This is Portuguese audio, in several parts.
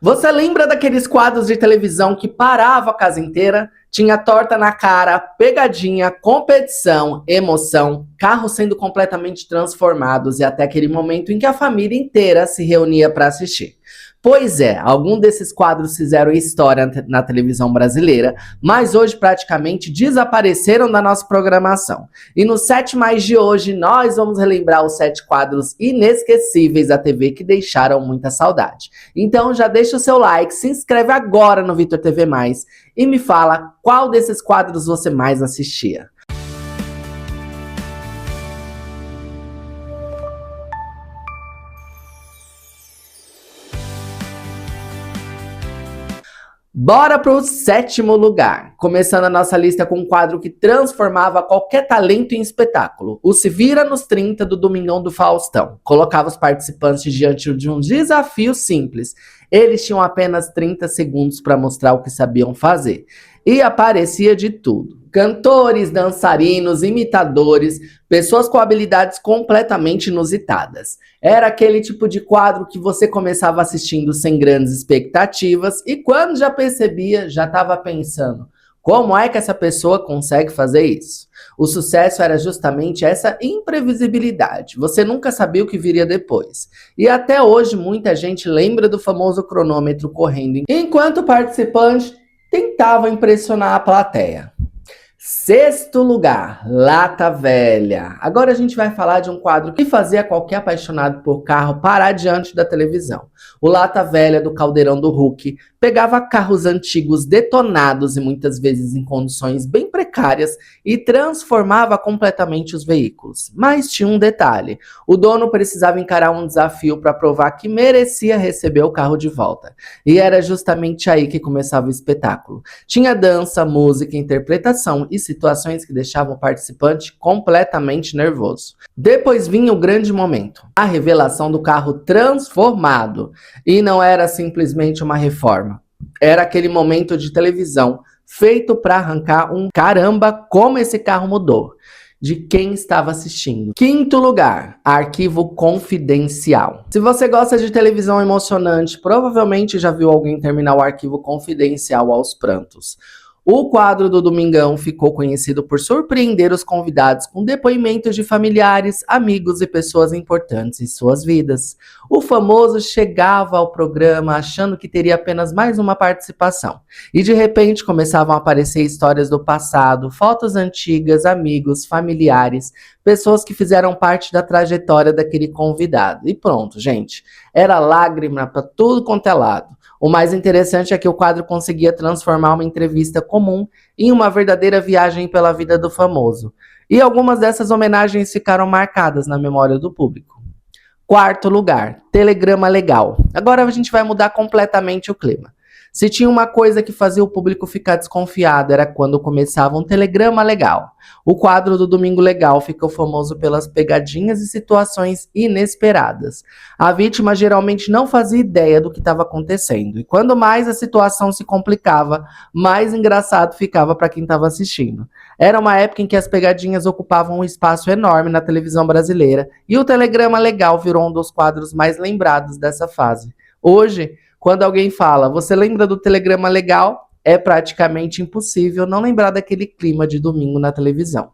Você lembra daqueles quadros de televisão que parava a casa inteira? Tinha torta na cara, pegadinha, competição, emoção, carros sendo completamente transformados e até aquele momento em que a família inteira se reunia para assistir. Pois é, alguns desses quadros fizeram história na televisão brasileira, mas hoje praticamente desapareceram da nossa programação. E no 7 Mais de hoje, nós vamos relembrar os 7 quadros inesquecíveis da TV que deixaram muita saudade. Então já deixa o seu like, se inscreve agora no Vitor TV+, e me fala qual desses quadros você mais assistia. Bora pro 7º lugar, começando a nossa lista com um quadro que transformava qualquer talento em espetáculo. O Se Vira nos 30 do Domingão do Faustão. Colocava os participantes diante de um desafio simples. Eles tinham apenas 30 segundos para mostrar o que sabiam fazer. E aparecia de tudo. Cantores, dançarinos, imitadores, pessoas com habilidades completamente inusitadas. Era aquele tipo de quadro que você começava assistindo sem grandes expectativas e quando já percebia, já estava pensando, como é que essa pessoa consegue fazer isso? O sucesso era justamente essa imprevisibilidade. Você nunca sabia o que viria depois. E até hoje muita gente lembra do famoso cronômetro correndo enquanto o participante tentava impressionar a plateia. 6º lugar, Lata Velha. Agora a gente vai falar de um quadro que fazia qualquer apaixonado por carro parar diante da televisão. O Lata Velha do Caldeirão do Hulk pegava carros antigos detonados e muitas vezes em condições bem precárias e transformava completamente os veículos. Mas tinha um detalhe, o dono precisava encarar um desafio para provar que merecia receber o carro de volta. E era justamente aí que começava o espetáculo. Tinha dança, música, interpretação e situações que deixavam o participante completamente nervoso. Depois vinha o grande momento, a revelação do carro transformado. E não era simplesmente uma reforma, era aquele momento de televisão feito para arrancar um caramba, como esse carro mudou, de quem estava assistindo. 5º lugar, Arquivo Confidencial. Se você gosta de televisão emocionante, provavelmente já viu alguém terminar o Arquivo Confidencial aos prantos. O quadro do Domingão ficou conhecido por surpreender os convidados com depoimentos de familiares, amigos e pessoas importantes em suas vidas. O famoso chegava ao programa achando que teria apenas mais uma participação. E de repente começavam a aparecer histórias do passado, fotos antigas, amigos, familiares, pessoas que fizeram parte da trajetória daquele convidado. E pronto, gente. Era lágrima para tudo quanto é lado. O mais interessante é que o quadro conseguia transformar uma entrevista comum em uma verdadeira viagem pela vida do famoso. E algumas dessas homenagens ficaram marcadas na memória do público. 4º lugar, Telegrama Legal. Agora a gente vai mudar completamente o clima. Se tinha uma coisa que fazia o público ficar desconfiado era quando começava um telegrama legal. O quadro do Domingo Legal ficou famoso pelas pegadinhas e situações inesperadas. A vítima geralmente não fazia ideia do que estava acontecendo. E quando mais a situação se complicava, mais engraçado ficava para quem estava assistindo. Era uma época em que as pegadinhas ocupavam um espaço enorme na televisão brasileira e o telegrama legal virou um dos quadros mais lembrados dessa fase. Hoje, quando alguém fala, você lembra do telegrama legal? É praticamente impossível não lembrar daquele clima de domingo na televisão.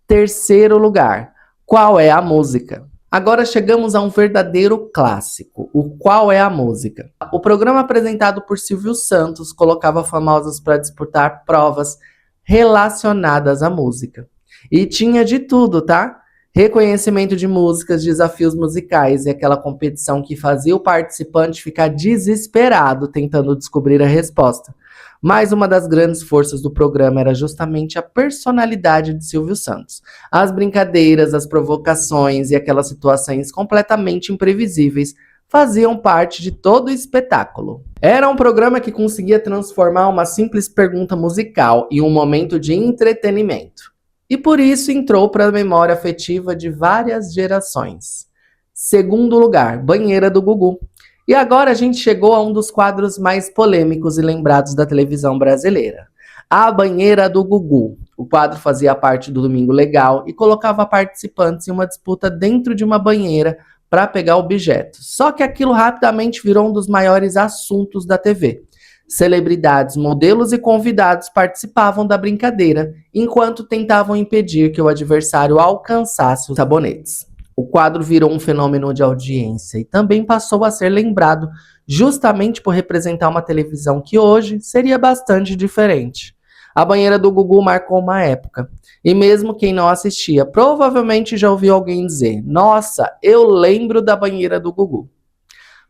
3º lugar, Qual é a Música? Agora chegamos a um verdadeiro clássico, o Qual é a Música? O programa apresentado por Silvio Santos colocava famosos para disputar provas relacionadas à música. E tinha de tudo, tá? Reconhecimento de músicas, desafios musicais e aquela competição que fazia o participante ficar desesperado tentando descobrir a resposta. Mas uma das grandes forças do programa era justamente a personalidade de Silvio Santos. As brincadeiras, as provocações e aquelas situações completamente imprevisíveis faziam parte de todo o espetáculo. Era um programa que conseguia transformar uma simples pergunta musical em um momento de entretenimento. E por isso entrou para a memória afetiva de várias gerações. 2º lugar, Banheira do Gugu. E agora a gente chegou a um dos quadros mais polêmicos e lembrados da televisão brasileira. A Banheira do Gugu. O quadro fazia parte do Domingo Legal e colocava participantes em uma disputa dentro de uma banheira para pegar objetos. Só que aquilo rapidamente virou um dos maiores assuntos da TV. Celebridades, modelos e convidados participavam da brincadeira, enquanto tentavam impedir que o adversário alcançasse os sabonetes. O quadro virou um fenômeno de audiência e também passou a ser lembrado justamente por representar uma televisão que hoje seria bastante diferente. A banheira do Gugu marcou uma época, e mesmo quem não assistia provavelmente já ouviu alguém dizer: nossa, eu lembro da banheira do Gugu.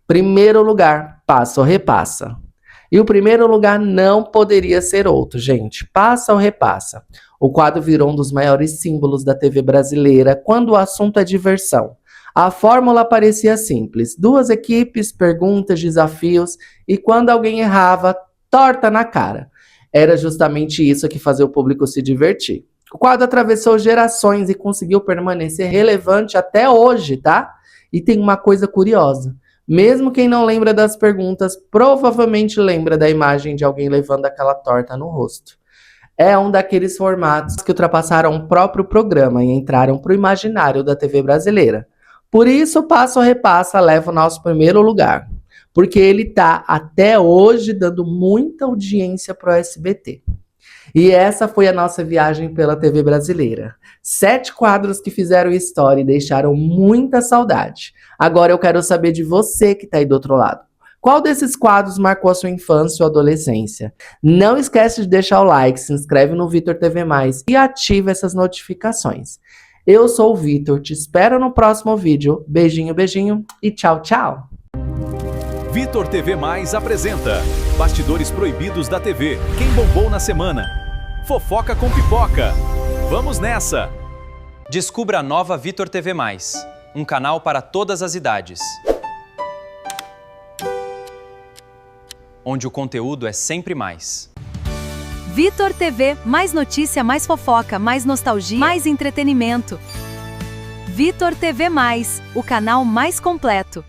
Primeiro lugar, passa ou repassa. E o primeiro lugar não poderia ser outro, gente. Passa ou repassa. O quadro virou um dos maiores símbolos da TV brasileira quando o assunto é diversão. A fórmula parecia simples. 2 equipes, perguntas, desafios e quando alguém errava, torta na cara. Era justamente isso que fazia o público se divertir. O quadro atravessou gerações e conseguiu permanecer relevante até hoje, tá? E tem uma coisa curiosa. Mesmo quem não lembra das perguntas, provavelmente lembra da imagem de alguém levando aquela torta no rosto. É um daqueles formatos que ultrapassaram o próprio programa e entraram para o imaginário da TV brasileira. Por isso, Passa ou Repassa leva o nosso primeiro lugar, porque ele está até hoje dando muita audiência para o SBT. E essa foi a nossa viagem pela TV brasileira. 7 quadros que fizeram história e deixaram muita saudade. Agora eu quero saber de você que está aí do outro lado. Qual desses quadros marcou a sua infância ou adolescência? Não esquece de deixar o like, se inscreve no Vitor TV+, e ativa essas notificações. Eu sou o Vitor, te espero no próximo vídeo. Beijinho, beijinho e tchau, tchau! Vitor TV+ apresenta Bastidores Proibidos da TV. Quem bombou na semana? Fofoca com pipoca. Vamos nessa! Descubra a nova Vitor TV+, um canal para todas as idades. Onde o conteúdo é sempre mais. Vitor TV, mais notícia, mais fofoca, mais nostalgia, mais entretenimento. Vitor TV+, o canal mais completo.